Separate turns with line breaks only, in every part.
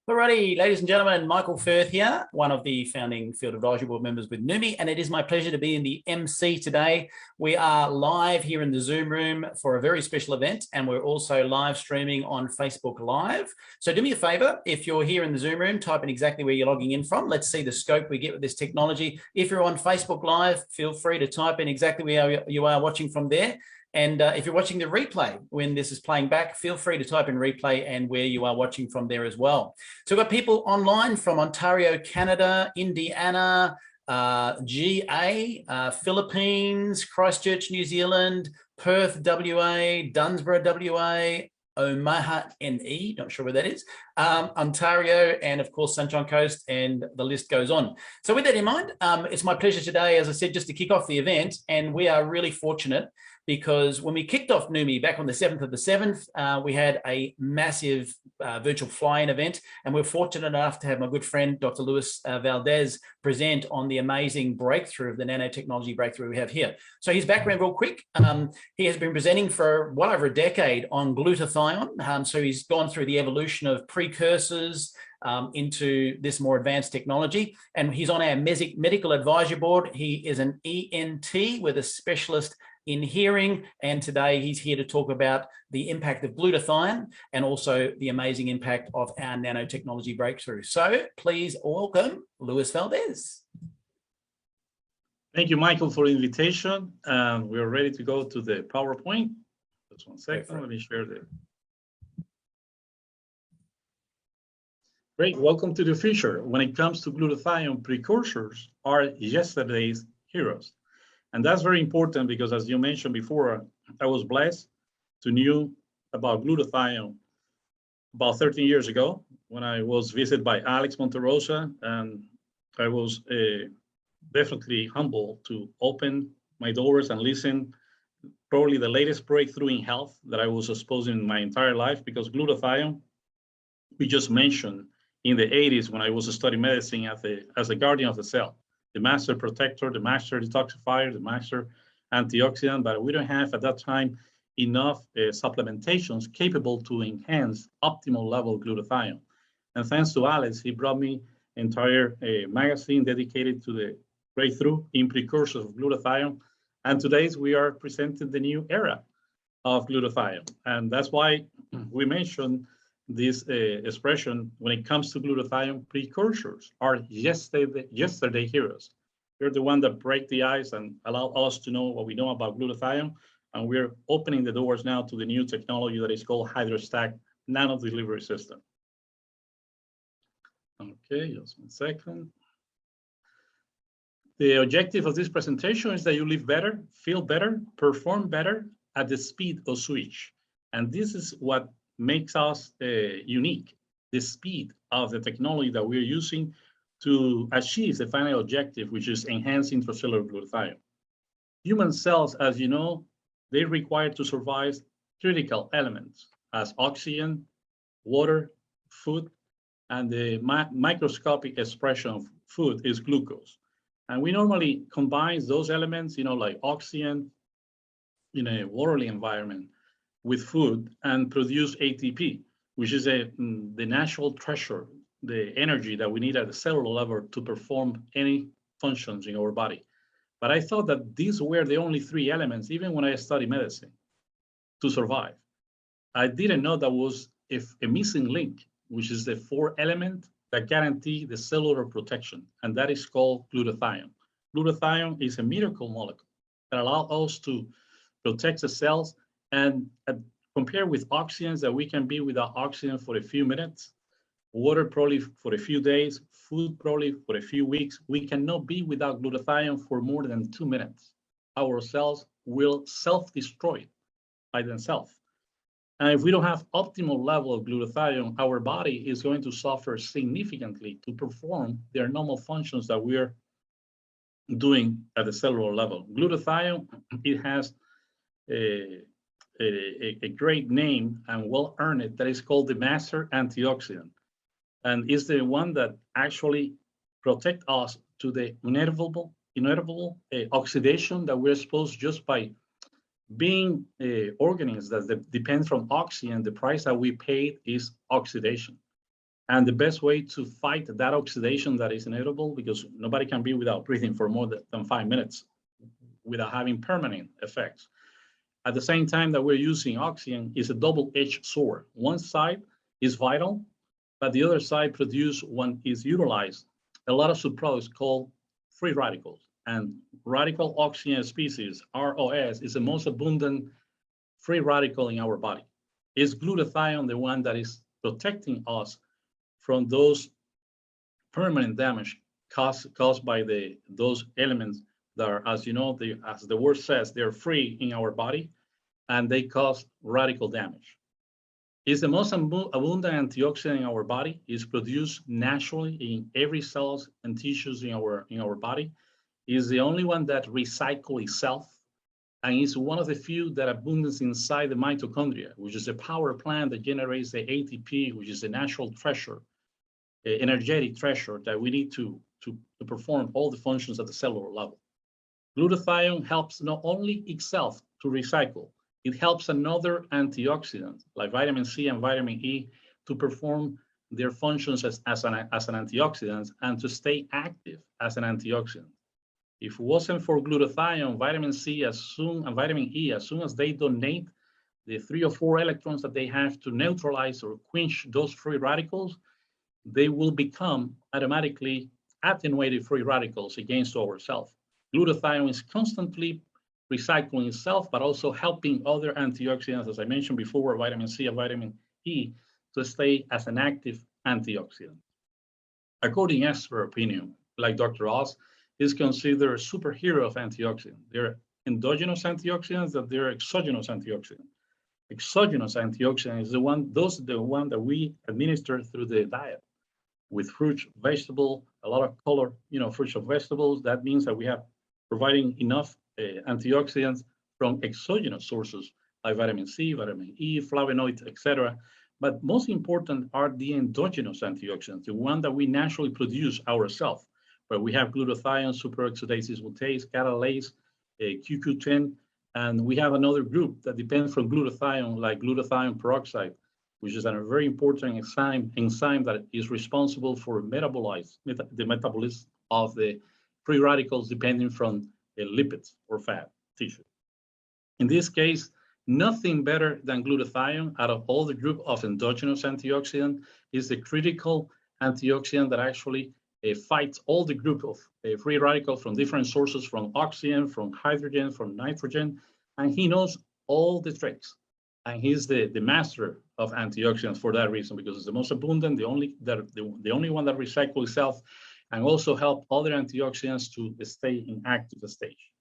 Alrighty, ladies and gentlemen, Michael Firth here, one of the founding Field Advisory Board members with Neumi, and it is my pleasure to be in the MC today. We are live here in the Zoom room for a very special event, and we're also live streaming on Facebook Live. So do me a favor, if you're here in the Zoom room, type in exactly where you're logging in from. Let's see the scope we get with this technology. If you're on Facebook Live, feel free to type in exactly where you are watching from there. And if you're watching the replay, when this is playing back, feel free to type in replay and where you are watching from there as well. So we've got people online from Ontario, Canada, Indiana, GA, Philippines, Christchurch, New Zealand, Perth, WA, Dunsborough, WA, Omaha, NE, not sure where that is, Ontario, and of course, Sunshine Coast, and the list goes on. So with that in mind, it's my pleasure today, as I said, just to kick off the event, and we are really fortunate because when we kicked off Neumi back on the 7th of the 7th, we had a massive virtual fly-in event, and we're fortunate enough to have my good friend, Dr. Luis Valdes, present on the amazing breakthrough of the nanotechnology breakthrough we have here. So his background real quick, he has been presenting for well over a decade on glutathione. So he's gone through the evolution of precursors into this more advanced technology, and he's on our medical advisory board. He is an ENT with a specialist in hearing, and today he's here to talk about the impact of glutathione and also the amazing impact of our nanotechnology breakthrough. So please welcome Luis Valdes.
Thank you, Michael, for the invitation. We're ready to go to the PowerPoint. Just one second, let me share the. Great, welcome to the future. When it comes to glutathione, precursors are yesterday's heroes. And that's very important because, as you mentioned before, I was blessed to know about glutathione about 13 years ago when I was visited by Alex Monterosa, and I was definitely humbled to open my doors and listen probably the latest breakthrough in health that I was exposed in my entire life, because glutathione, we just mentioned in the 80s when I was studying medicine as the guardian of the cell. The master protector, the master detoxifier, the master antioxidant, but we don't have at that time enough supplementations capable to enhance optimal level glutathione. And thanks to Alex, he brought me entire magazine dedicated to the breakthrough in precursors of glutathione. And today we are presenting the new era of glutathione. And that's why we mentioned this expression: when it comes to glutathione, precursors are yesterday heroes. They're the one that break the ice and allow us to know what we know about glutathione. And we're opening the doors now to the new technology that is called HydraStat nano delivery system. Okay, just one second. The objective of this presentation is that you live better, feel better, perform better at the speed of switch. And this is what makes us unique, the speed of the technology that we're using to achieve the final objective, which is enhancing intracellular glutathione. Human cells, as you know, they require to survive critical elements as oxygen, water, food, and the microscopic expression of food is glucose. And we normally combine those elements, like oxygen in a watery environment with food and produce ATP, which is the natural treasure, the energy that we need at the cellular level to perform any functions in our body. But I thought that these were the only three elements, even when I studied medicine, to survive. I didn't know that was a missing link, which is the fourth element that guarantee the cellular protection, and that is called glutathione. Glutathione is a miracle molecule that allows us to protect the cells. And compared with oxygen, that we can be without oxygen for a few minutes, water probably for a few days, food probably for a few weeks, we cannot be without glutathione for more than 2 minutes. Our cells will self-destroy by themselves. And if we don't have optimal level of glutathione, our body is going to suffer significantly to perform their normal functions that we're doing at the cellular level. Glutathione, it has a great name and well earned it, that is called the master antioxidant, and is the one that actually protect us to the inevitable oxidation that we're exposed just by being organisms that depend from oxygen. The price that we paid is oxidation. And the best way to fight that oxidation that is inevitable, because nobody can be without breathing for more than 5 minutes without having permanent effects. At the same time that we're using oxygen is a double-edged sword. One side is vital, but the other side produces, when is utilized, a lot of subproducts called free radicals. And radical oxygen species, ROS, is the most abundant free radical in our body. Is glutathione the one that is protecting us from those permanent damage caused by those elements that are, as you know, as the word says, they're free in our body, and they cause radical damage. It's the most abundant antioxidant in our body. It's produced naturally in every cells and tissues in our body. It's the only one that recycles itself, and it's one of the few that abundates inside the mitochondria, which is a power plant that generates the ATP, which is a natural treasure, energetic treasure that we need to perform all the functions at the cellular level. Glutathione helps not only itself to recycle, it helps another antioxidant like vitamin C and vitamin E to perform their functions as an antioxidant and to stay active as an antioxidant. If it wasn't for glutathione, vitamin C and vitamin E, as soon as they donate the 3 or 4 electrons that they have to neutralize or quench those free radicals, they will become automatically attenuated free radicals against ourselves. Glutathione is constantly recycling itself, but also helping other antioxidants, as I mentioned before, vitamin C and vitamin E, to stay as an active antioxidant. According to expert opinion, like Dr. Oz, is considered a superhero of antioxidants. They're endogenous antioxidants, that they're exogenous antioxidants. Exogenous antioxidant is the one that we administer through the diet with fruits, vegetable, a lot of color, fruits and vegetables. That means that we have providing enough antioxidants from exogenous sources like vitamin C, vitamin E, flavonoids, etc. But most important are the endogenous antioxidants, the one that we naturally produce ourselves, where we have glutathione, superoxidase dismutase, catalase, QQ10, and we have another group that depends from glutathione, like glutathione peroxide, which is a very important enzyme that is responsible for the metabolism of the free radicals depending from lipids or fat tissue. In this case, nothing better than glutathione out of all the group of endogenous antioxidants is the critical antioxidant that actually fights all the group of free radicals from different sources, from oxygen, from hydrogen, from nitrogen, and he knows all the tricks. And he's the master of antioxidants for that reason, because it's the most abundant, the only one that recycles itself, and also help other antioxidants to stay in active stage.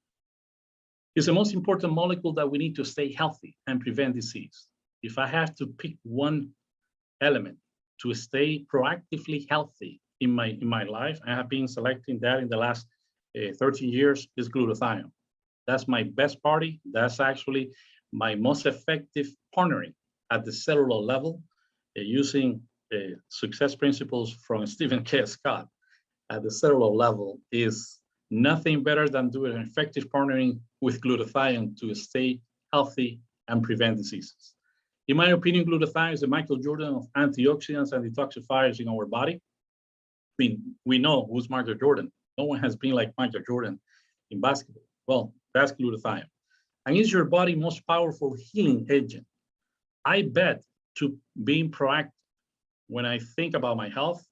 It's the most important molecule that we need to stay healthy and prevent disease. If I have to pick one element to stay proactively healthy in my life, I have been selecting that in the last 13 years, is glutathione. That's my best party. That's actually my most effective partnering at the cellular level, using success principles from Stephen K. Scott at the cellular level, is nothing better than doing an effective partnering with glutathione to stay healthy and prevent diseases. In my opinion, glutathione is the Michael Jordan of antioxidants and detoxifiers in our body. I mean, we know who's Michael Jordan. No one has been like Michael Jordan in basketball. Well, that's glutathione. And it's your body's most powerful healing agent. I bet to being proactive. When I think about my health,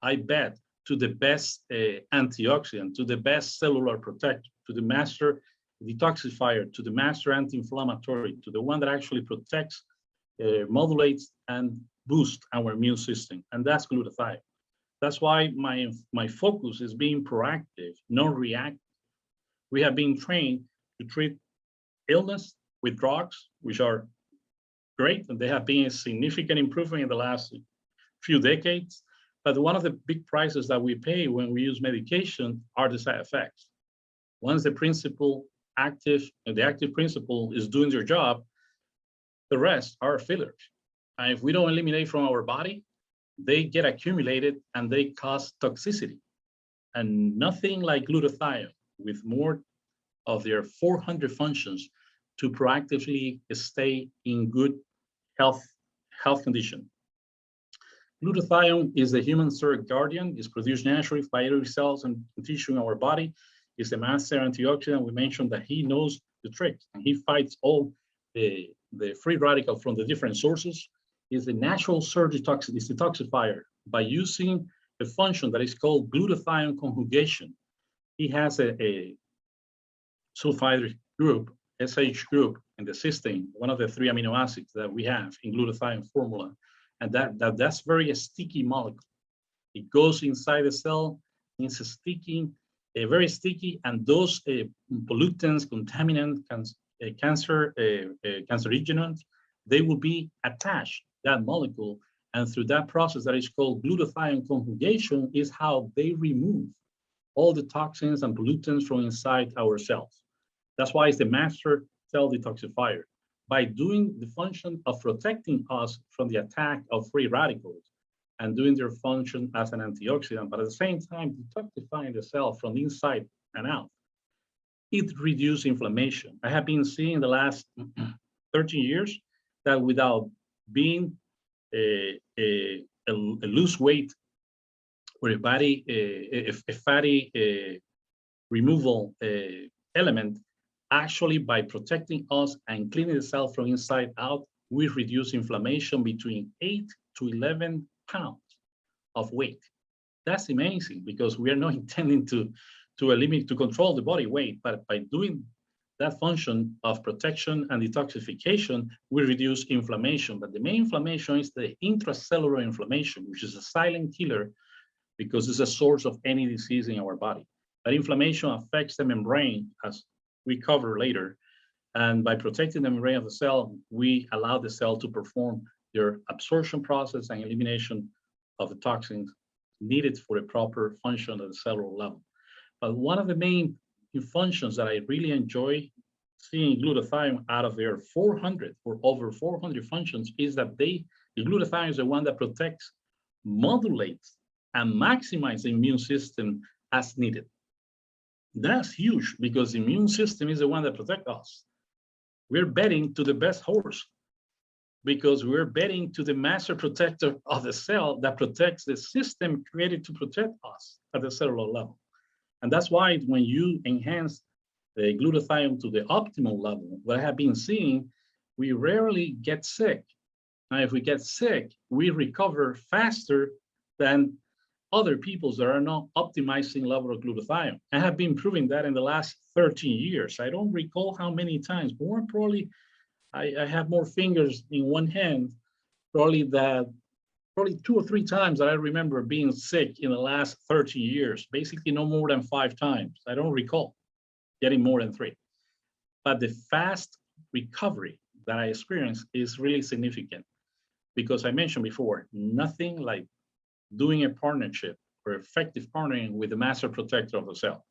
I bet to the best antioxidant, to the best cellular protector, to the master detoxifier, to the master anti-inflammatory, to the one that actually protects, modulates, and boosts our immune system. And that's glutathione. That's why my focus is being proactive, not reactive. We have been trained to treat illness with drugs, which are great, and they have been a significant improvement in the last few decades. But one of the big prices that we pay when we use medication are the side effects. Once the active principle is doing their job, the rest are fillers. And if we don't eliminate from our body, they get accumulated and they cause toxicity. And nothing like glutathione, with more of their 400 functions to proactively stay in good health condition. Glutathione is the human third guardian. It's produced naturally by every cells and tissue in our body. It's a master antioxidant. We mentioned that he knows the trick and he fights all the free radical from the different sources. Is the natural surge detoxifier by using a function that is called glutathione conjugation. He has a sulfide group, SH group in the cysteine, one of the 3 amino acids that we have in glutathione formula. And that's very sticky molecule. It goes inside the cell, it's sticky, very sticky, and those pollutants, contaminants, cancerogens, they will be attached, that molecule, and through that process that is called glutathione conjugation is how they remove all the toxins and pollutants from inside our cells. That's why it's the master cell detoxifier. By doing the function of protecting us from the attack of free radicals and doing their function as an antioxidant, but at the same time detoxifying the cell from the inside and out, it reduces inflammation. I have been seeing the last 13 years that without being a loose weight or a fatty removal element, actually by protecting us and cleaning the cell from inside out, we reduce inflammation between 8 to 11 pounds of weight. That's amazing because we are not intending to control the body weight, but by doing that function of protection and detoxification, we reduce inflammation. But the main inflammation is the intracellular inflammation, which is a silent killer because it's a source of any disease in our body. That inflammation affects the membrane, as we cover later. And by protecting the membrane of the cell, we allow the cell to perform their absorption process and elimination of the toxins needed for a proper function at the cellular level. But one of the main functions that I really enjoy seeing glutathione out of their 400 or over 400 functions is that the glutathione is the one that protects, modulates, and maximizes the immune system as needed. That's huge because the immune system is the one that protects us. We're betting to the best horse because we're betting to the master protector of the cell that protects the system created to protect us at the cellular level. And that's why when you enhance the glutathione to the optimal level, what I have been seeing, we rarely get sick. Now, if we get sick, we recover faster than other people that are not optimizing level of glutathione. I have been proving that in the last 13 years. I don't recall how many times, but more probably, I have more fingers in one hand, probably 2 or 3 times that I remember being sick in the last 13 years, basically no more than 5 times. I don't recall getting more than 3. But the fast recovery that I experienced is really significant because I mentioned before, nothing like doing a partnership or effective partnering with the master protector of the cell.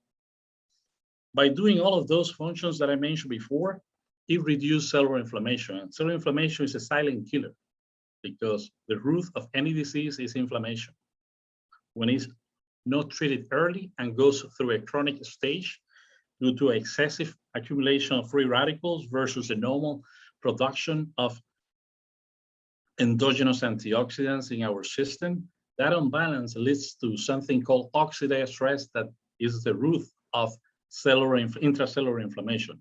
By doing all of those functions that I mentioned before, it reduces cellular inflammation. And cellular inflammation is a silent killer because the root of any disease is inflammation. When it's not treated early and goes through a chronic stage due to excessive accumulation of free radicals versus the normal production of endogenous antioxidants in our system, that imbalance leads to something called oxidative stress that is the root of intracellular inflammation.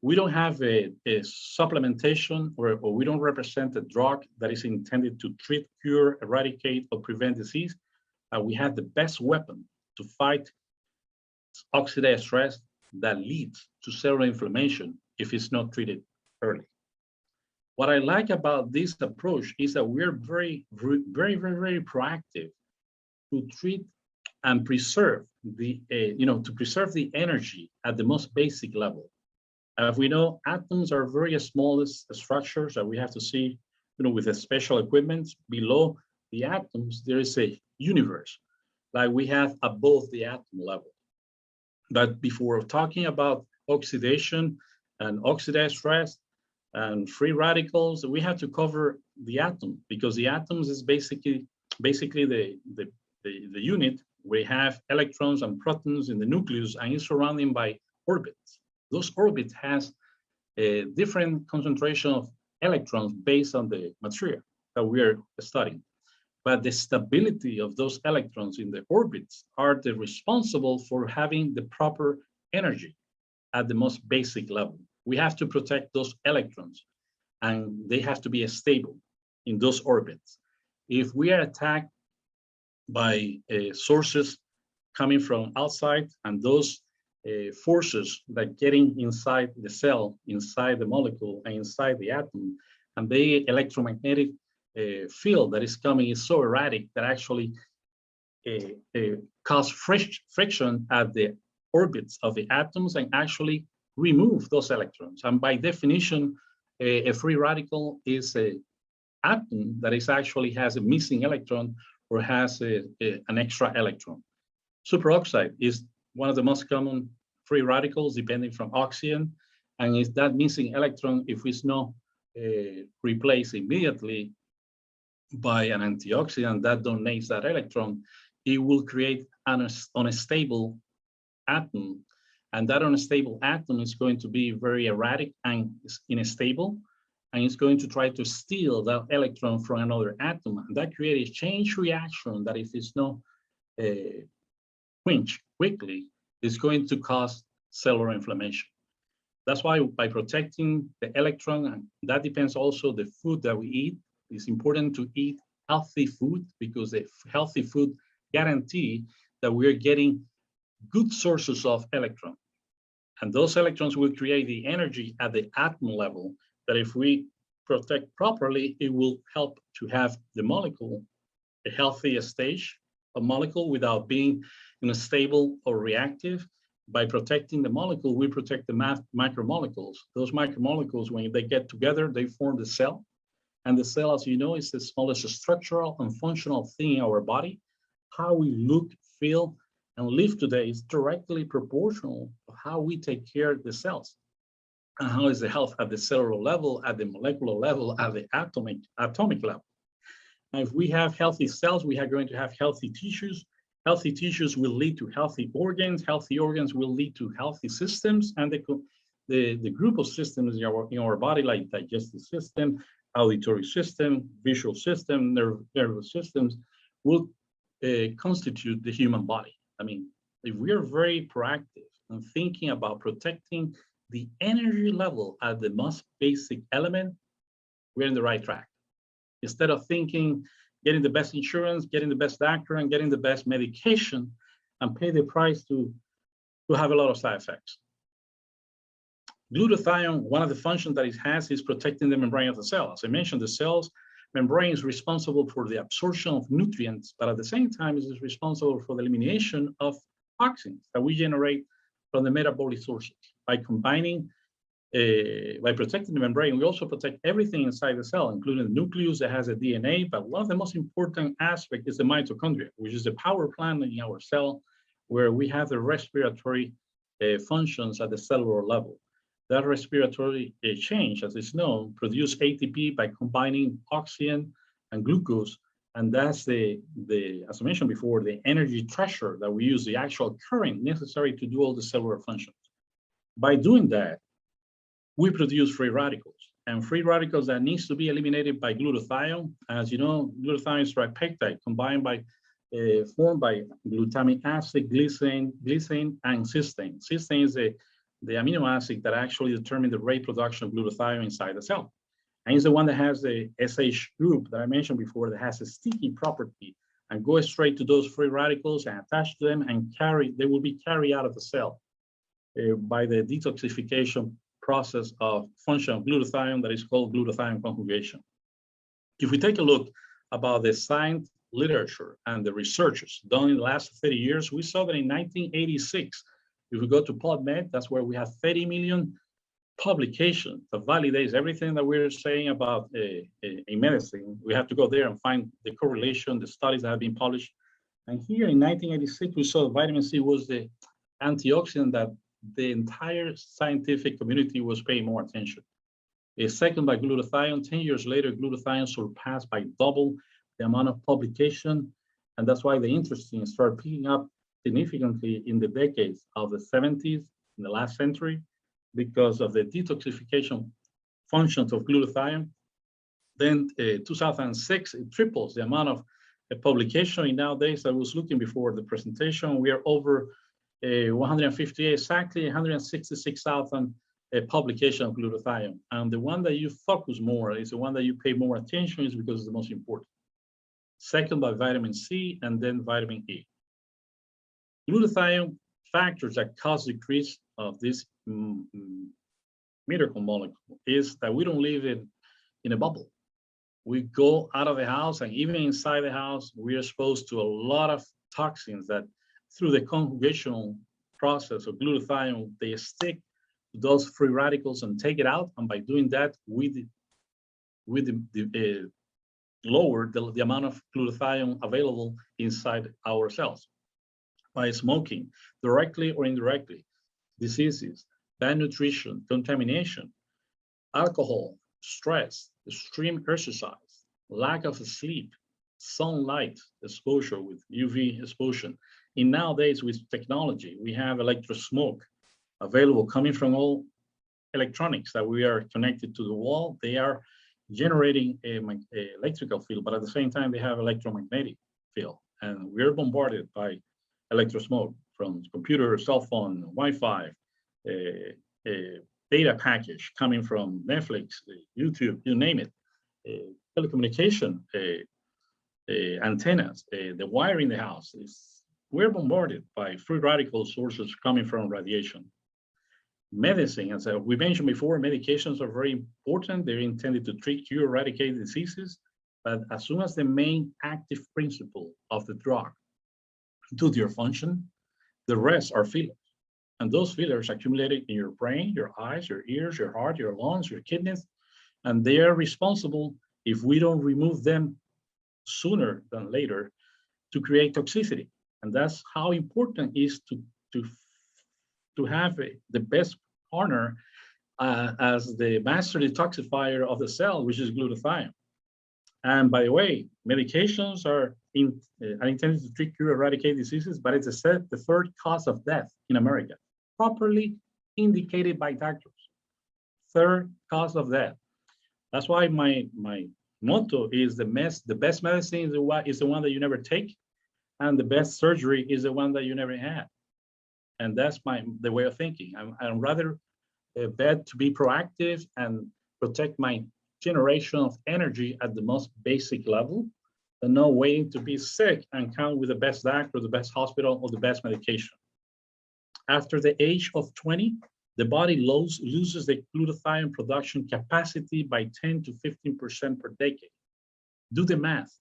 We don't have a supplementation or we don't represent a drug that is intended to treat, cure, eradicate, or prevent disease. We have the best weapon to fight oxidative stress that leads to cellular inflammation if it's not treated early. What I like about this approach is that we're very proactive to treat and preserve the, to preserve the energy at the most basic level. As we know, atoms are very small structures that we have to see, with a special equipment. Below the atoms, there is a universe like we have above the atom level. But before talking about oxidation and oxidative stress and free radicals, we have to cover the atom because the atoms is basically the unit. We have electrons and protons in the nucleus and it's surrounded by orbits. Those orbits has a different concentration of electrons based on the material that we are studying. but the stability of those electrons in the orbits are the responsible for having the proper energy at the most basic level. We have to protect those electrons, and they have to be stable in those orbits. If we are attacked by sources coming from outside, and those forces that getting inside the cell, inside the molecule, and inside the atom, and the electromagnetic field that is coming is so erratic that actually cause friction at the orbits of the atoms and actually remove those electrons. And by definition, a free radical is an atom that is actually has a missing electron or has an extra electron. Superoxide is one of the most common free radicals, depending from oxygen, and is that missing electron, if it's not replaced immediately by an antioxidant that donates that electron, it will create an unstable atom, and that unstable atom is going to be very erratic and unstable, and it's going to try to steal that electron from another atom, and that creates a chain reaction that if it's not quenched quickly, is going to cause cellular inflammation. That's why by protecting the electron, and that depends also the food that we eat, it's important to eat healthy food, because the healthy food guarantee that we're getting good sources of electron. And those electrons will create the energy at the atom level that if we protect properly, it will help to have the molecule a healthy stage of molecule without being unstable or reactive. By protecting the molecule, we protect the micromolecules. Those micromolecules, when they get together, they form the cell. And the cell, as you know, is the smallest structural and functional thing in our body. How we look, feel, and live today is directly proportional to how we take care of the cells. And how is the health at the cellular level, at the molecular level, at the atomic level. And if we have healthy cells, we are going to have healthy tissues. Healthy tissues will lead to healthy organs. Healthy organs will lead to healthy systems. And the group of systems in our body, like digestive system, auditory system, visual system, nervous systems, will constitute the human body. I mean, if we are very proactive and thinking about protecting the energy level at the most basic element, we're in the right track. Instead of thinking, getting the best insurance, getting the best doctor, and getting the best medication, and pay the price to have a lot of side effects. Glutathione, one of the functions that it has is protecting the membrane of the cell. As I mentioned, the cell's membrane is responsible for the absorption of nutrients, but at the same time, it is responsible for the elimination of toxins that we generate from the metabolic sources. By combining, by protecting the membrane, we also protect everything inside the cell, including the nucleus that has a DNA, but one of the most important aspects is the mitochondria, which is the power plant in our cell, where we have the respiratory functions at the cellular level. That respiratory change, as is known, produce ATP by combining oxygen and glucose, and that's as I mentioned before, the energy treasure that we use, the actual current necessary to do all the cellular functions. By doing that, we produce free radicals, and free radicals that needs to be eliminated by glutathione. As you know, glutathione is tripeptide combined by formed by glutamic acid, glycine, and cysteine. Cysteine is the amino acid that actually determines the rate production of glutathione inside the cell. And it's the one that has the SH group that I mentioned before that has a sticky property and go straight to those free radicals and attach to them and they will be carried out of the cell by the detoxification process of function of glutathione that is called glutathione conjugation. If we take a look about the science literature and the researches done in the last 30 years, we saw that in 1986, if we go to PubMed, that's where we have 30 million publications that validates everything that we're saying about a medicine. We have to go there and find the correlation, the studies that have been published. And here in 1986, we saw vitamin C was the antioxidant that the entire scientific community was paying more attention. Second by glutathione. 10 years later, glutathione surpassed by double the amount of publication. And that's why the interest started picking up significantly in the decades of the 70s, in the last century, because of the detoxification functions of glutathione. Then 2006, it triples the amount of a publication nowadays. I was looking before the presentation. We are over 158, exactly 166,000 publication of glutathione. And the one that you focus more is the one that you pay more attention is because it's the most important. Second by vitamin C and then vitamin E. Glutathione factors that cause decrease of this miracle molecule is that we don't live in a bubble. We go out of the house, and even inside the house, we are exposed to a lot of toxins that through the conjugational process of glutathione, they stick to those free radicals and take it out. And by doing that, we lower the amount of glutathione available inside our cells. By smoking, directly or indirectly, diseases, bad nutrition, contamination, alcohol, stress, extreme exercise, lack of sleep, sunlight exposure with UV exposure. And nowadays with technology, we have electrosmoke available coming from all electronics that we are connected to the wall. They are generating a electrical field, but at the same time, they have electromagnetic field. And we're bombarded by electrosmoke from computer, cell phone, Wi-Fi, data package coming from Netflix, YouTube, you name it, telecommunication antennas, the wire in the house. We're bombarded by free radical sources coming from radiation. Medicine, as we mentioned before, medications are very important. They're intended to treat, cure, eradicate diseases. But as soon as the main active principle of the drug do their function, the rest are fillers. And those fillers accumulated in your brain, your eyes, your ears, your heart, your lungs, your kidneys, and they are responsible, if we don't remove them sooner than later, to create toxicity. And that's how important it is to have the best partner as the master detoxifier of the cell, which is glutathione. And by the way, medications are intended to treat, cure, eradicate diseases, but it's the third cause of death in America, properly indicated by doctors. Third cause of death. That's why my motto is the best medicine is the one that you never take, and the best surgery is the one that you never had. And that's the way of thinking. I'm rather bet to be proactive and protect my generation of energy at the most basic level, and not waiting to be sick and come with the best doctor, the best hospital, or the best medication. After the age of 20, the body loses the glutathione production capacity by 10 to 15% per decade. Do the math.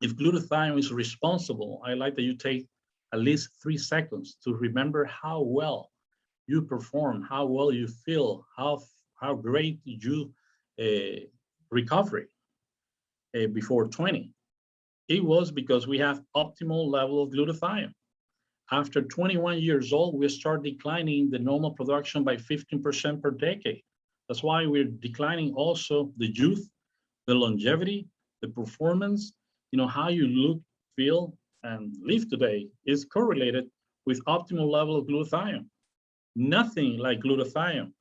If glutathione is responsible, I like that you take at least 3 seconds to remember how well you perform, how well you feel, how great you recovery before 20. It was because we have optimal level of glutathione. After 21 years old, we start declining the normal production by 15% per decade. That's why we're declining also the youth, the longevity, the performance, how you look, feel, and live today is correlated with optimal level of glutathione. Nothing like glutathione,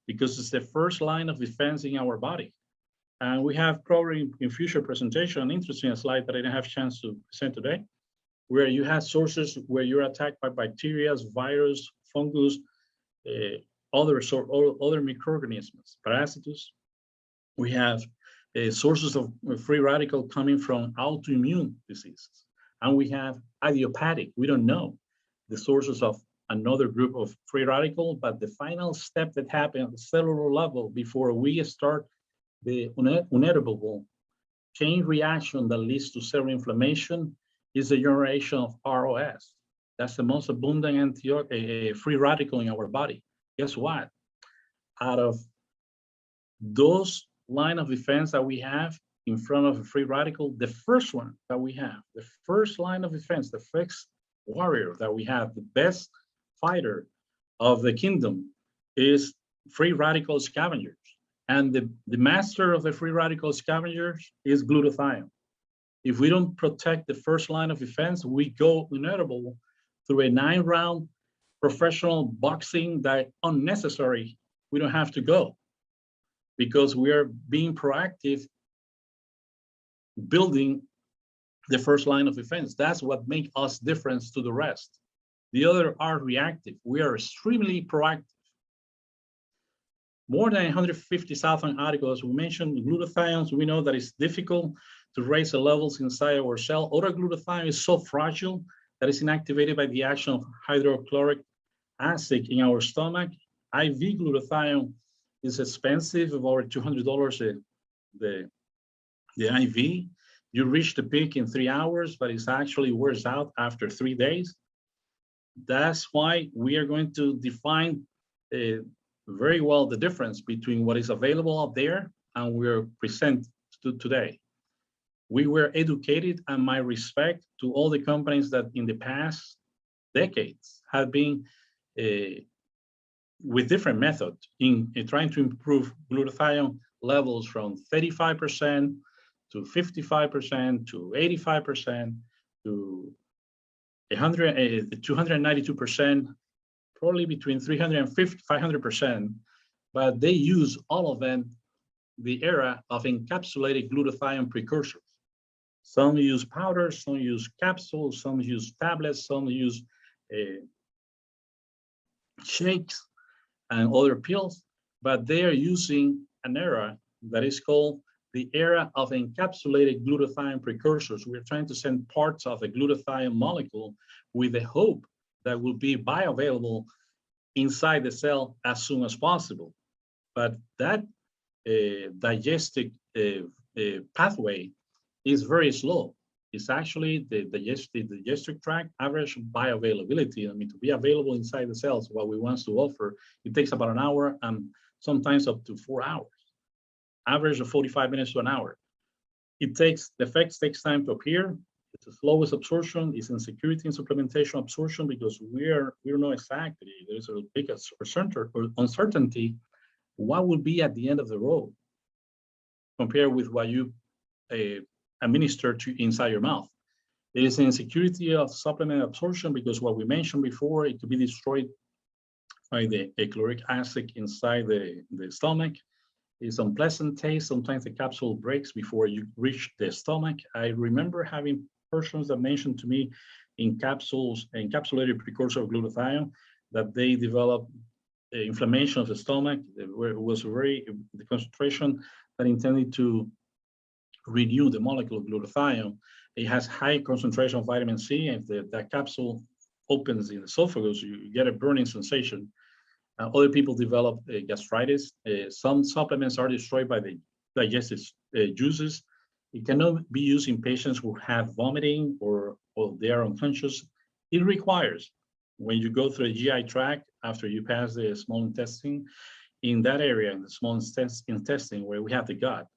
because it's the first line of defense in our body. And we have probably in future presentation an interesting slide that I didn't have a chance to present today, where you have sources where you're attacked by bacteria, virus, fungus, other microorganisms, parasites. We have sources of free radical coming from autoimmune diseases. And we have idiopathic, we don't know the sources of another group of free radical, but the final step that happens at the cellular level before we start the inevitable chain reaction that leads to cellular inflammation is the generation of ROS. That's the most abundant free radical in our body. Guess what? Out of those line of defense that we have in front of a free radical, the first one that we have, the first line of defense, the first warrior that we have, the best fighter of the kingdom is free radical scavengers. And the master of the free radical scavengers is glutathione. If we don't protect the first line of defense, we go inevitable through a 9-round professional boxing that unnecessary. We don't have to go because we are being proactive, building the first line of defense. That's what makes us different to the rest. The other are reactive. We are extremely proactive. More than 150,000 articles. We mentioned glutathiones. We know that it's difficult to raise the levels inside our cell. Other glutathione is so fragile that it's inactivated by the action of hydrochloric acid in our stomach. IV glutathione is expensive, over $200 the IV. You reach the peak in 3 hours, but it actually wears out after 3 days. That's why we are going to define very well the difference between what is available out there and we're present to today. We were educated, and my respect to all the companies that in the past decades have been with different methods in trying to improve glutathione levels from 35% to 55% to 85% to 292%, probably between 350, 500%, but they use all of them the era of encapsulated glutathione precursors. Some use powders, some use capsules, some use tablets, some use shakes and other pills, but they are using an era that is called the era of encapsulated glutathione precursors. We're trying to send parts of a glutathione molecule with the hope that will be bioavailable inside the cell as soon as possible. But that digestive pathway is very slow. It's actually the digestive tract average bioavailability. I mean, to be available inside the cells, what we want to offer, it takes about an hour and sometimes up to 4 hours. Average of 45 minutes to an hour. The effects takes time to appear. It's the slowest absorption. It's insecurity in supplementation absorption because we don't know exactly. There's a big uncertainty. What will be at the end of the road compared with what you administer to inside your mouth? There is an insecurity of supplement absorption because what we mentioned before, it could be destroyed by the caloric acid inside the stomach. It's unpleasant taste. Sometimes the capsule breaks before you reach the stomach. I remember having persons that mentioned to me in encapsulated precursor of glutathione that they developed inflammation of the stomach. It was the concentration that intended to renew the molecule of glutathione. It has high concentration of vitamin C. If that capsule opens in the esophagus, you get a burning sensation. Other people develop gastritis. Some supplements are destroyed by the digestive juices. It cannot be used in patients who have vomiting or they are unconscious. It requires, when you go through the GI tract, after you pass the small intestine, in that area, in the small intestine where we have the gut,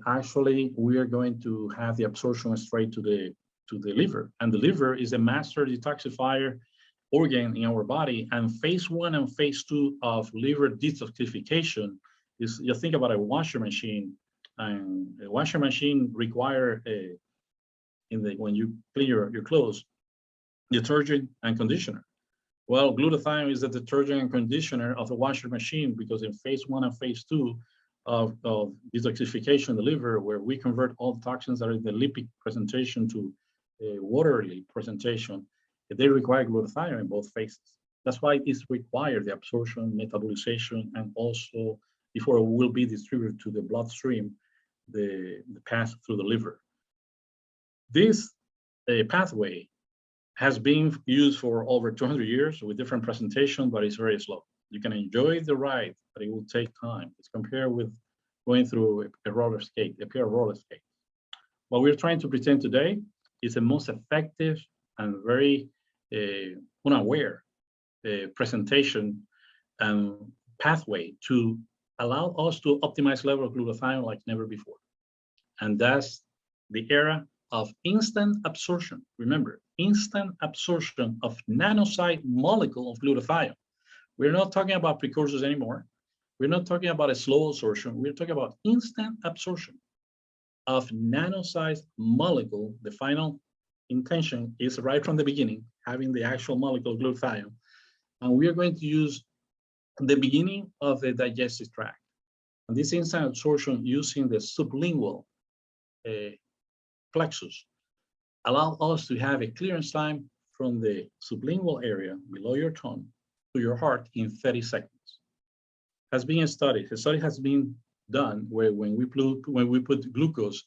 actually we are going to have the absorption straight to the liver. And the liver is a master detoxifier organ in our body, and phase 1 and phase 2 of liver detoxification is, you think about a washer machine, and a washer machine require when you clean your clothes, detergent and conditioner. Well, glutathione is the detergent and conditioner of the washer machine, because in phase 1 and phase 2 of detoxification of the liver, where we convert all the toxins that are in the lipid presentation to a watery presentation, they require glutathione in both phases. That's why it's required, the absorption, metabolization, and also before it will be distributed to the bloodstream, the path through the liver. This pathway has been used for over 200 years with different presentation, but it's very slow. You can enjoy the ride, but it will take time. It's compared with going through a roller skate, a pair of roller skates. What we're trying to present today is the most effective and very unaware presentation and pathway to allow us to optimize level of glutathione like never before. And that's the era of instant absorption. Remember, instant absorption of nanosite molecule of glutathione. We're not talking about precursors anymore. We're not talking about a slow absorption. We're talking about instant absorption of nanosized molecule. The final intention is right from the beginning, having the actual molecule of glutathione. And we are going to use the beginning of the digestive tract. And this instant absorption using the sublingual plexus allow us to have a clearance time from the sublingual area below your tongue to your heart in 30 seconds. Has been studied. A study has been done where when we put glucose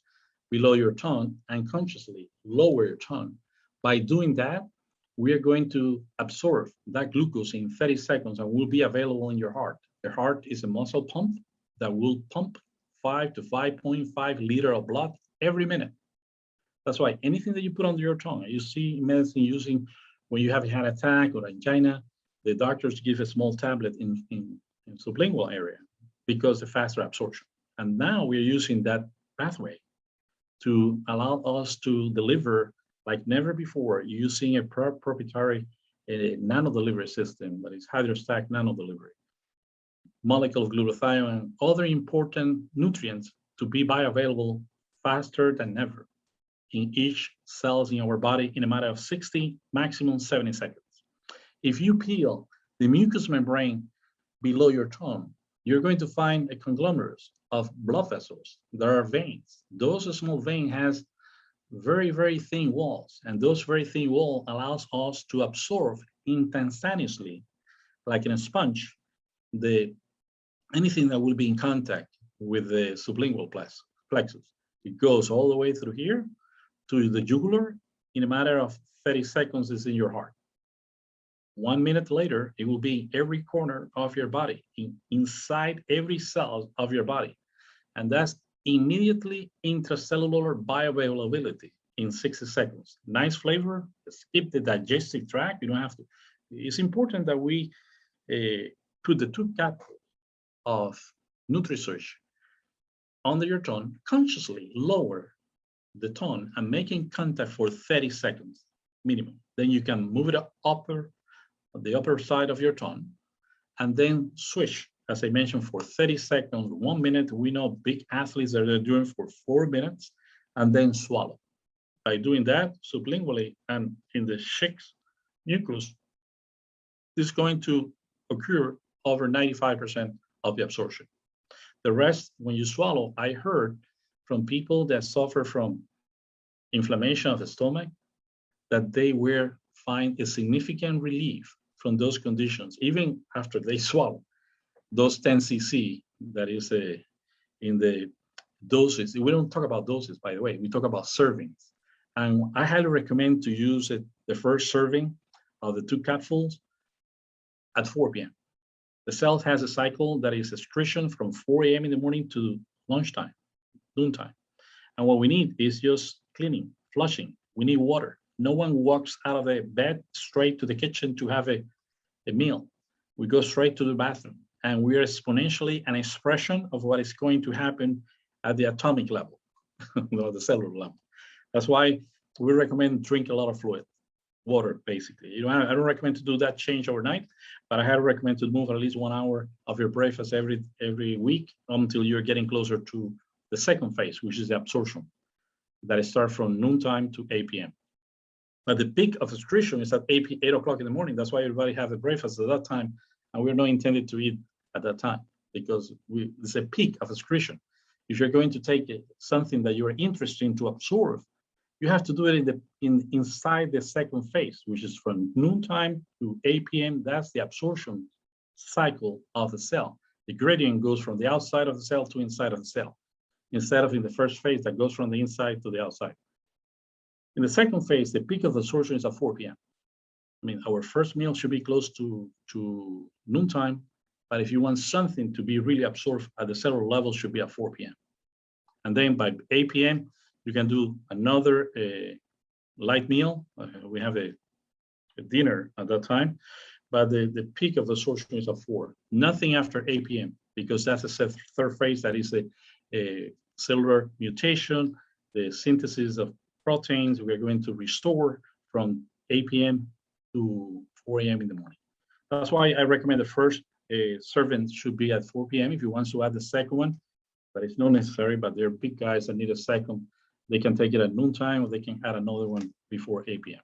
below your tongue and consciously lower your tongue, by doing that, we are going to absorb that glucose in 30 seconds and will be available in your heart. The heart is a muscle pump that will pump 5 to 5.5 liters of blood every minute. That's why anything that you put under your tongue, you see medicine using when you have a heart attack or angina, the doctors give a small tablet in sublingual area because of faster absorption. And now we're using that pathway to allow us to deliver like never before using a proprietary nano delivery system that is HydraStat nano delivery. Molecule of glutathione and other important nutrients to be bioavailable faster than ever in each cells in our body in a matter of 60, maximum 70 seconds. If you peel the mucous membrane below your tongue, you're going to find a conglomerate of blood vessels. There are veins. Those small veins has very, very thin walls, and those very thin walls allows us to absorb instantaneously, like in a sponge, anything that will be in contact with the sublingual plexus. It goes all the way through here to the jugular. In a matter of 30 seconds, it's in your heart. 1 minute later, it will be every corner of your body, inside every cell of your body. And that's immediately intracellular bioavailability in 60 seconds. Nice flavor, skip the digestive tract. You don't have to. It's important that we put the 2 capsules of Neumi Swish under your tongue, consciously lower the tongue and making contact for 30 seconds minimum. Then you can move it the upper side of your tongue, and then swish, as I mentioned, for 30 seconds, 1 minute. We know big athletes that are doing for 4 minutes, and then swallow. By doing that sublingually and in the 6 nucleus, this is going to occur over 95% of the absorption. The rest, when you swallow, I heard from people that suffer from inflammation of the stomach that they find a significant relief from those conditions, even after they swallow those 10 cc, that is in the doses. We don't talk about doses, by the way, we talk about servings. And I highly recommend to use the first serving of the 2 capsules at 4 p.m. The cell has a cycle that is excretion from 4 a.m. in the morning to lunchtime, noontime. And what we need is just cleaning, flushing. We need water. No one walks out of the bed straight to the kitchen to have a meal. We go straight to the bathroom, and we are exponentially an expression of what is going to happen at the atomic level, the cellular level. That's why we recommend drink a lot of fluid, water, basically. I don't recommend to do that change overnight, but I highly recommend to move at least 1 hour of your breakfast every week until you're getting closer to the second phase, which is the absorption, that starts from noontime to 8 p.m. But the peak of excretion is at 8 o'clock in the morning. That's why everybody have a breakfast at that time, and we're not intended to eat at that time because it's a peak of excretion. If you're going to take something that you're interested in to absorb, you have to do it inside the second phase, which is from noontime to 8 p.m. That's the absorption cycle of the cell. The gradient goes from the outside of the cell to inside of the cell, instead of in the first phase that goes from the inside to the outside. In the second phase, the peak of absorption is at 4 p.m. I mean, our first meal should be close to noontime, but if you want something to be really absorbed at the cellular level, should be at 4 p.m. And then by 8 p.m., you can do another light meal. We have a dinner at that time, but the peak of absorption is at 4. Nothing after 8 p.m. because that's the third phase. That is a cellular mutation, the synthesis of proteins. We're going to restore from 8 p.m. to 4 a.m. in the morning. That's why I recommend the first serving should be at 4 p.m. If you want to add the second one, but it's not necessary. But there are big guys that need a second. They can take it at noontime, or they can add another one before 8 p.m.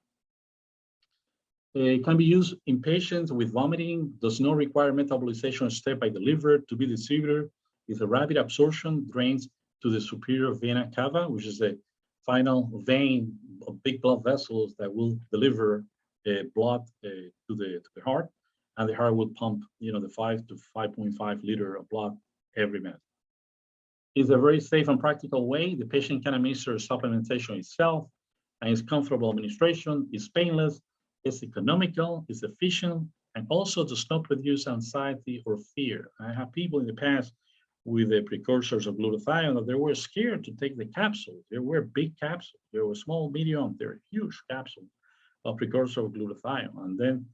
It can be used in patients with vomiting, does not require metabolization step by the liver to be distributed. It's a rapid absorption, drains to the superior vena cava, which is the final vein of big blood vessels that will deliver blood to the heart, and the heart will pump, the 5 to 5.5 liter of blood every minute. It's a very safe and practical way. The patient can administer supplementation itself, and it's comfortable administration, it's painless, it's economical, it's efficient, and also does not produce anxiety or fear. I have people in the past with the precursors of glutathione that they were scared to take the capsules. There were big capsules. There were small, medium, there were huge capsules of precursor of glutathione. And then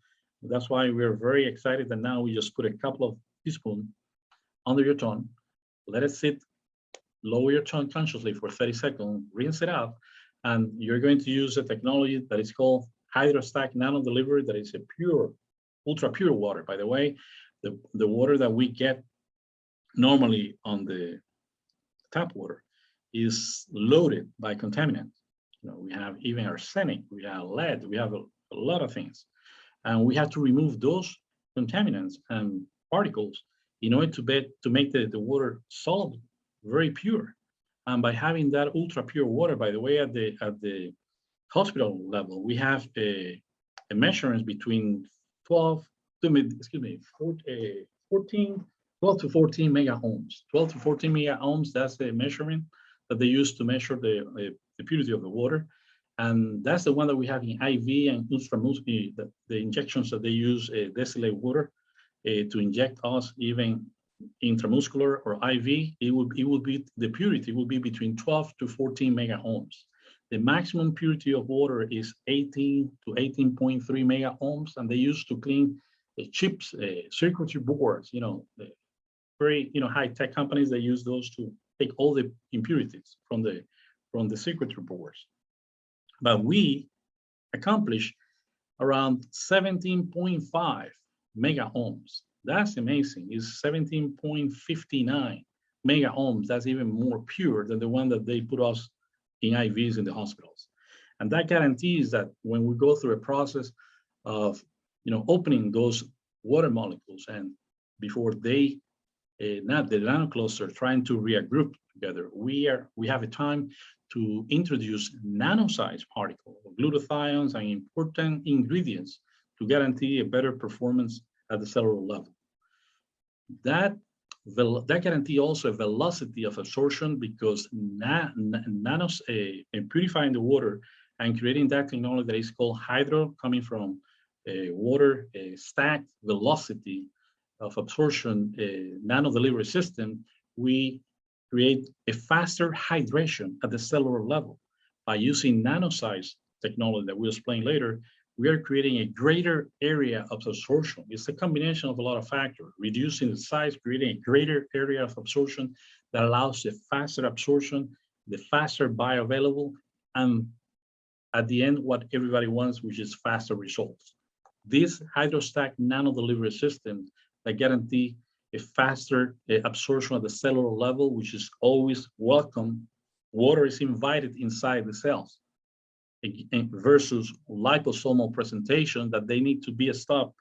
that's why we're very excited that now we just put a couple of teaspoons under your tongue, let it sit, lower your tongue consciously for 30 seconds, rinse it out, and you're going to use a technology that is called HydraStat nano delivery, that is a pure, ultra pure water. By the way, the water that we get normally on the tap water is loaded by contaminants. We have even arsenic, we have lead, we have a lot of things. And we have to remove those contaminants and particles in order to make the water soluble, very pure. And by having that ultra pure water, by the way, at the hospital level, we have a measurements between 12 to 14 mega ohms. 12 to 14 mega ohms, that's the measurement that they use to measure the purity of the water. And that's the one that we have in IV and intramuscular, the injections that they use distillate water to inject us, even intramuscular or IV. It will be, the purity will be between 12 to 14 mega ohms. The maximum purity of water is 18 to 18.3 mega ohms, and they use to clean chips, circuitry boards, the very high-tech companies, they use those to take all the impurities from the circuitry boards. But we accomplish around 17.5 mega ohms. That's amazing. It's 17.59 mega ohms. That's even more pure than the one that they put us in IVs in the hospitals. And that guarantees that when we go through a process of opening those water molecules, and before they not the nanocluster trying to regroup together, we have a time to introduce nano-sized particles, glutathiones, and important ingredients to guarantee a better performance at the cellular level. That guarantee also a velocity of absorption, because nanos purifying the water and creating that technology that is called hydro, coming from water stacked velocity of absorption nano delivery system, we create a faster hydration at the cellular level. By using nano-sized technology that we'll explain later, we are creating a greater area of absorption. It's a combination of a lot of factors, reducing the size, creating a greater area of absorption that allows the faster absorption, the faster bioavailable, and at the end, what everybody wants, which is faster results. This HydraStat nano delivery system that guarantee a faster absorption at the cellular level, which is always welcome. Water is invited inside the cells, versus liposomal presentation that they need to be stopped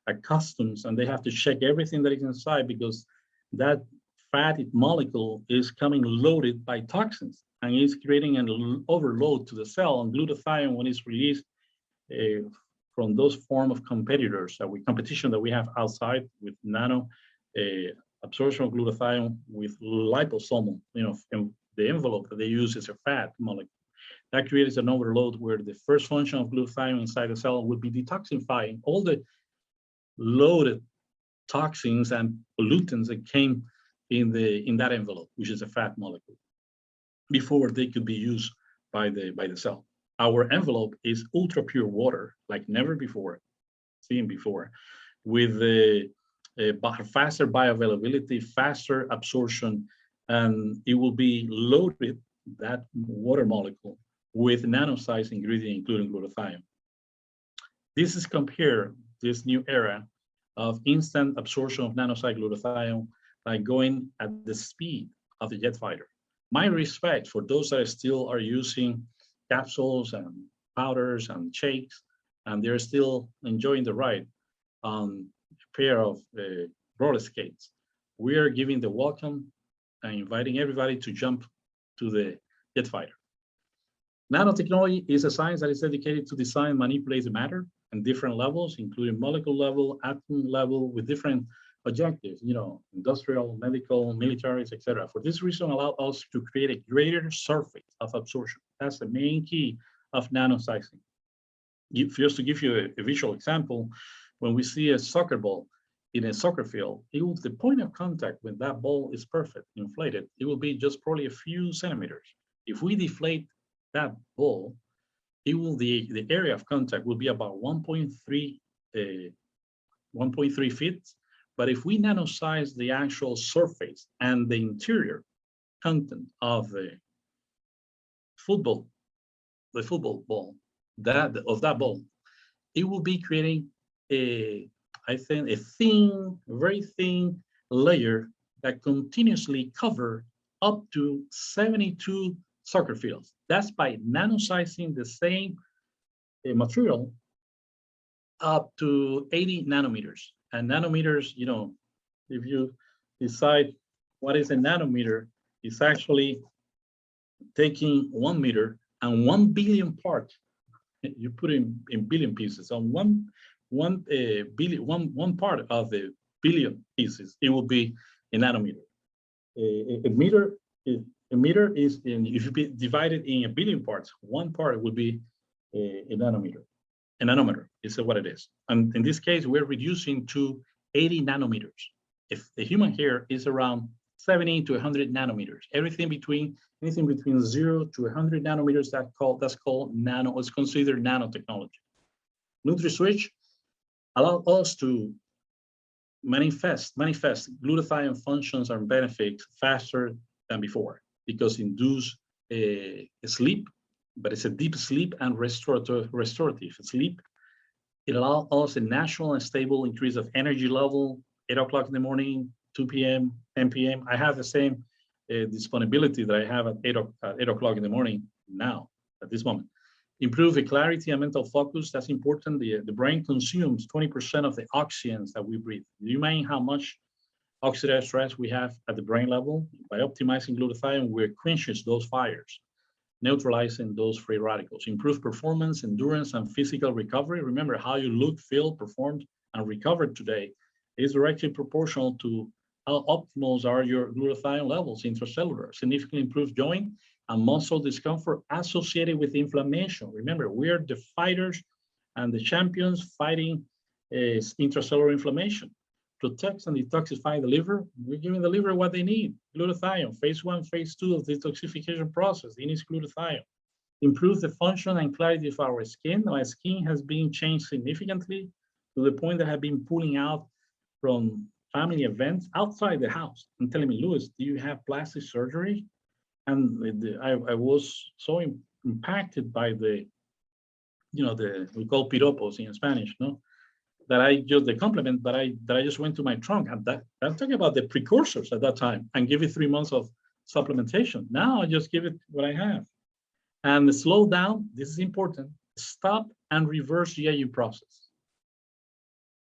at customs, and they have to check everything that is inside, because that fatty molecule is coming loaded by toxins and is creating an overload to the cell. And glutathione, when it's released from those form of competitors competition that we have outside with nano absorption of glutathione with liposomal, and the envelope that they use is a fat molecule. That creates an overload where the first function of glutathione inside the cell would be detoxifying all the loaded toxins and pollutants that came in that envelope, which is a fat molecule, before they could be used by the cell. Our envelope is ultra pure water, like never before, seen before, with a faster bioavailability, faster absorption, and it will be loaded, that water molecule, with nano-sized ingredient, including glutathione. This is compare this new era of instant absorption of nano-sized glutathione by going at the speed of the jet fighter. My respect for those that still are using capsules and powders and shakes, and they're still enjoying the ride on a pair of roller skates. We are giving the welcome and inviting everybody to jump to the jet fighter. Nanotechnology is a science that is dedicated to design, manipulate the matter at different levels, including molecule level, atom level, with different objectives, industrial, medical, military, etc. For this reason, allow us to create a greater surface of absorption. That's the main key of nanosizing. Just to give you a visual example, when we see a soccer ball in a soccer field, the point of contact when that ball is perfect, inflated, it will be just probably a few centimeters. If we deflate that ball, the area of contact will be about 1.3 feet. But if we nanosize the actual surface and the interior content of the football ball, that ball, it will be creating I think a very thin layer that continuously cover up to 72 soccer fields. That's by nanosizing the same material up to 80 nanometers. And nanometers, if you decide what is a nanometer, it's actually taking 1 meter and 1 billion parts. You put in billion pieces on one part of the billion pieces, it will be a nanometer. A meter is if you divide it in a billion parts, one part would be a nanometer. A nanometer is what it is. And in this case, we're reducing to 80 nanometers. If the human hair is around 70 to 100 nanometers, anything between 0 to 100 nanometers, that's called nano, is considered nanotechnology. Neumi Swish allow us to manifest glutathione functions and benefits faster than before, because induce a sleep, but it's a deep sleep and restorative sleep. It allows us a natural and stable increase of energy level, 8 o'clock in the morning, 2 p.m., 10 p.m. I have the same disponibility that I have at 8 o'clock in the morning now, at this moment. Improve the clarity and mental focus. That's important. The brain consumes 20% of the oxygens that we breathe. Do you mind how much oxidative stress we have at the brain level? By optimizing glutathione, we're quenching those fires, neutralizing those free radicals. Improve performance, endurance, and physical recovery. Remember, how you look, feel, performed, and recovered today is directly proportional to how optimal are your glutathione levels intracellular. Significantly improved joint and muscle discomfort associated with inflammation. Remember, we are the fighters and the champions fighting intracellular inflammation. Protects and detoxify the liver. We're giving the liver what they need. Glutathione, phase 1, phase 2 of the detoxification process. It needs glutathione. Improves the function and clarity of our skin. My skin has been changed significantly to the point that I have been pulling out from family events outside the house and telling me, Luis, do you have plastic surgery? And I was so impacted by we call piropos in Spanish, no? That I just the compliment, but that I just went to my trunk. And I'm talking about the precursors at that time and give it 3 months of supplementation. Now I just give it what I have. And slow down, this is important, stop and reverse the aging process.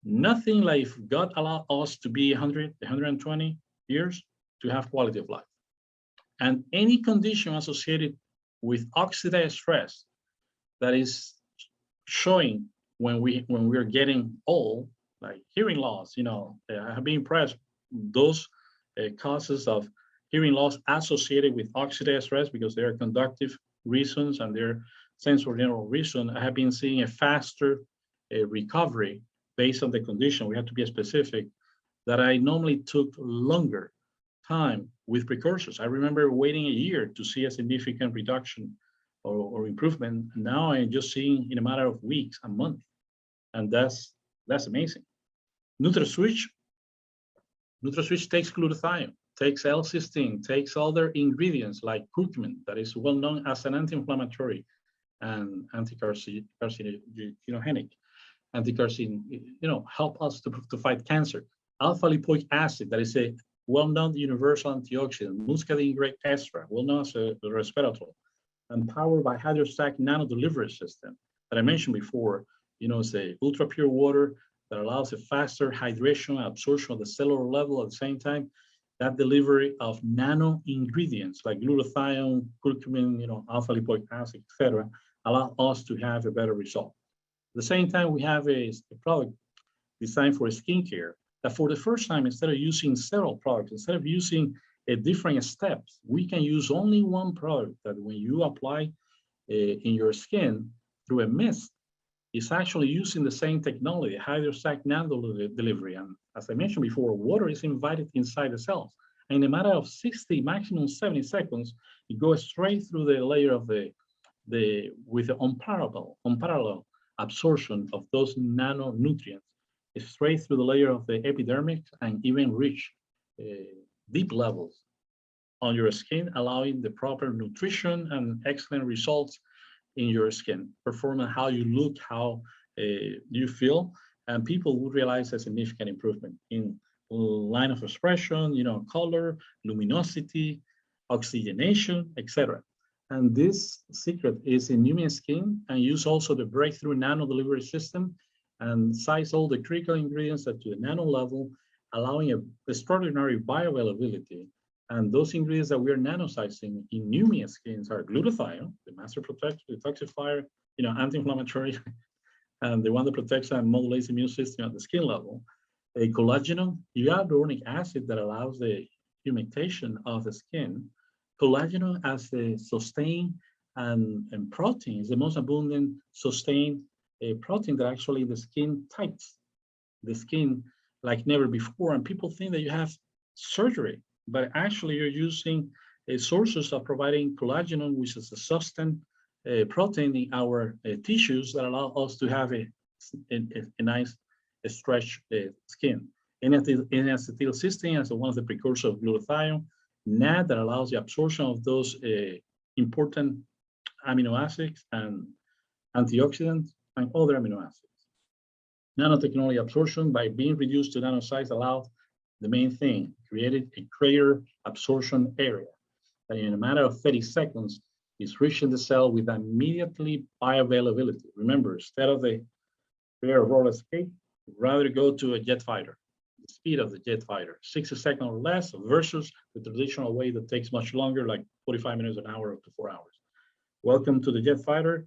Nothing like if God allowed us to be 100, 120 years to have quality of life. And any condition associated with oxidative stress that is showing when we are getting old, like hearing loss, I have been impressed those causes of hearing loss associated with oxidative stress, because they are conductive reasons and they're sensorineural reason. I have been seeing a faster recovery based on the condition. We have to be specific that I normally took longer time with precursors. I remember waiting a year to see a significant reduction or improvement. Now I'm just seeing in a matter of weeks, a month. And that's amazing. Neumi Swish takes glutathione, takes L-cysteine, takes other ingredients like curcumin, that is well known as an anti-inflammatory and anti-carcinogenic, help us to fight cancer. Alpha lipoic acid, that is a well-known universal antioxidant. Muscadine grape extra, well known as a resveratrol, and powered by HydraStat nano delivery system that I mentioned before. It's a ultra pure water that allows a faster hydration and absorption at the cellular level at the same time. that delivery of nano ingredients like glutathione, curcumin, alpha lipoic acid, etc., allow us to have a better result. At the same time, we have a product designed for skincare that for the first time, instead of using several products, instead of using different steps, we can use only one product that when you apply in your skin through a mist, it's actually using the same technology, HydraStat nano delivery. And as I mentioned before, water is invited inside the cells. And in a matter of 60, maximum 70 seconds, it goes straight through the layer of with the unparalleled absorption of those nanonutrients, straight through the layer of the epidermis and even reach deep levels on your skin, allowing the proper nutrition and excellent results in your skin, performing how you look, how you feel, and people will realize a significant improvement in line of expression, color, luminosity, oxygenation, etc. And this secret is in Neumi Skin, and use also the breakthrough nano delivery system and size all the critical ingredients at to the nano level, allowing an extraordinary bioavailability. And those ingredients that we are nanosizing in Neumi skins are glutathione, the master protector, detoxifier, anti-inflammatory, and the one that protects and modulates the immune system at the skin level. A collagenol, hyaluronic acid that allows the humectation of the skin. Collagenol as the sustain and protein is the most abundant sustained protein that actually the skin tights the skin like never before. And people think that you have surgery, but actually you're using sources of providing collagenol, which is a sustained protein in our tissues that allow us to have a nice stretched skin. N-acetylcysteine as one of the precursors of glutathione, NAD that allows the absorption of those important amino acids and antioxidants and other amino acids. Nanotechnology absorption by being reduced to nanosize allows the main thing, created a greater absorption area that in a matter of 30 seconds is reaching the cell with immediately bioavailability. Remember, instead of the rare roller skate, rather go to a jet fighter, the speed of the jet fighter, 60 seconds or less versus the traditional way that takes much longer, like 45 minutes, an hour, up to 4 hours. Welcome to the jet fighter.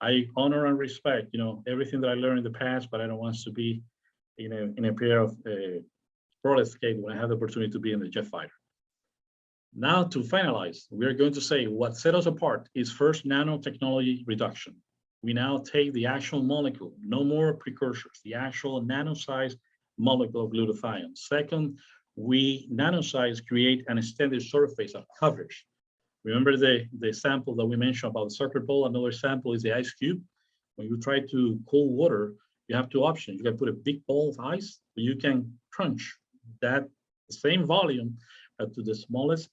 I honor and respect, everything that I learned in the past, but I don't want to be in a pair of roller skate when I have the opportunity to be in the jet fighter. Now to finalize, we are going to say what set us apart is first nanotechnology reduction. We now take the actual molecule, no more precursors, the actual nano-sized molecule of glutathione. Second, we nanosize, create an extended surface of coverage. Remember the sample that we mentioned about the soccer ball? Another sample is the ice cube. When you try to cool water, you have two options. You can put a big ball of ice, or you can crunch that same volume to the smallest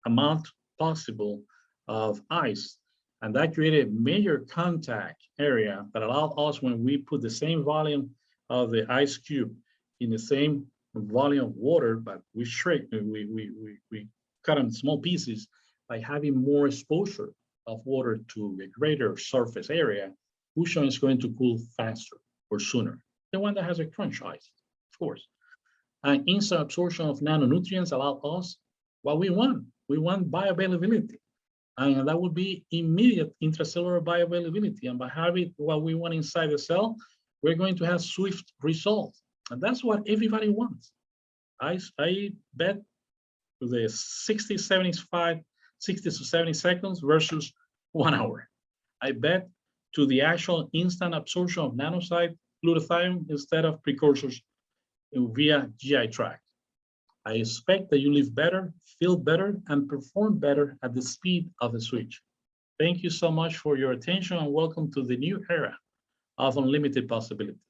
amount possible of ice. And that created a major contact area that allowed us, when we put the same volume of the ice cube in the same volume of water, but we shrink, we cut in small pieces by having more exposure of water to a greater surface area, cushion is going to cool faster or sooner. The one that has a crunch ice, of course. And instant absorption of nanonutrients allow us what we want. We want bioavailability. And that would be immediate intracellular bioavailability. And by having what we want inside the cell, we're going to have swift results. And that's what everybody wants. I bet to the 60 to 70 seconds versus 1 hour. I bet to the actual instant absorption of nanosite glutathione instead of precursors via GI tract. I expect that you live better, feel better, and perform better at the speed of the switch. Thank you so much for your attention and welcome to the new era of unlimited possibilities.